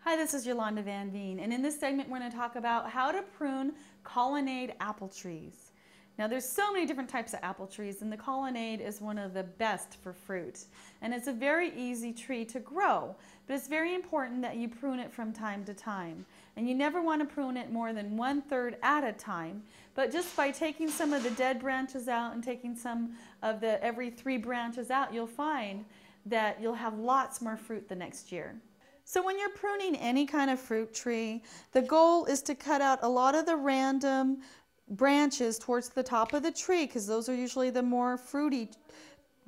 Hi, this is Yolanda Van Veen, and in this segment we're going to talk about how to prune colonnade apple trees. Now there's so many different types of apple trees, and the colonnade is one of the best for fruit. And it's a very easy tree to grow, but it's very important that you prune it from time to time. And you never want to prune it more than 1/3 at a time, but just by taking some of the dead branches out and taking some of the every 3 branches out, you'll find that you'll have lots more fruit the next year. So when you're pruning any kind of fruit tree, the goal is to cut out a lot of the random branches towards the top of the tree, because those are usually the more fruity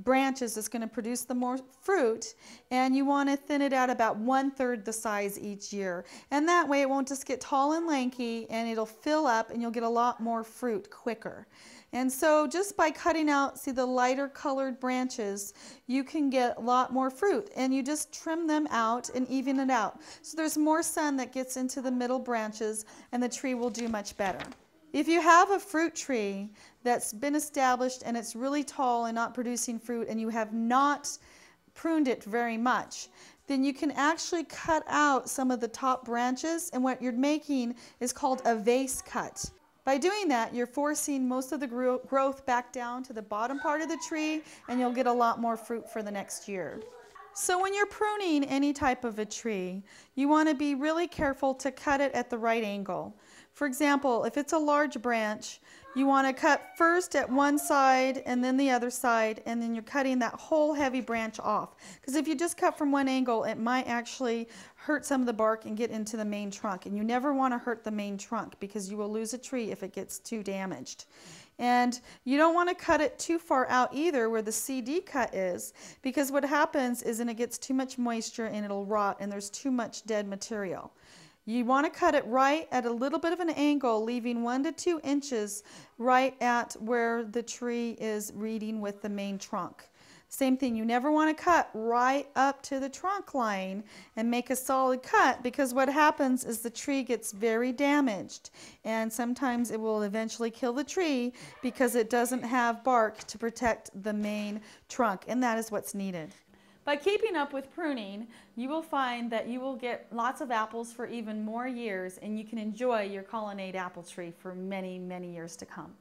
branches that's going to produce the more fruit, and you want to thin it out about 1/3 the size each year. And that way it won't just get tall and lanky, and it'll fill up and you'll get a lot more fruit quicker. And so just by cutting out, see the lighter colored branches, you can get a lot more fruit, and you just trim them out and even it out. So there's more sun that gets into the middle branches and the tree will do much better. If you have a fruit tree that's been established and it's really tall and not producing fruit, and you have not pruned it very much, then you can actually cut out some of the top branches, and what you're making is called a vase cut. By doing that, you're forcing most of the growth back down to the bottom part of the tree, and you'll get a lot more fruit for the next year. So when you're pruning any type of a tree, you want to be really careful to cut it at the right angle. For example, if it's a large branch, you want to cut first at one side and then the other side, and then you're cutting that whole heavy branch off. Because if you just cut from one angle, it might actually hurt some of the bark and get into the main trunk. And you never want to hurt the main trunk, because you will lose a tree if it gets too damaged. And you don't want to cut it too far out either where the CD cut is, because what happens is then it gets too much moisture and it'll rot and there's too much dead material. You want to cut it right at a little bit of an angle, leaving 1 to 2 inches right at where the tree is reading with the main trunk. Same thing, you never want to cut right up to the trunk line and make a solid cut, because what happens is the tree gets very damaged, and sometimes it will eventually kill the tree because it doesn't have bark to protect the main trunk, and that is what's needed. By keeping up with pruning, you will find that you will get lots of apples for even more years, and you can enjoy your colonnade apple tree for many, many years to come.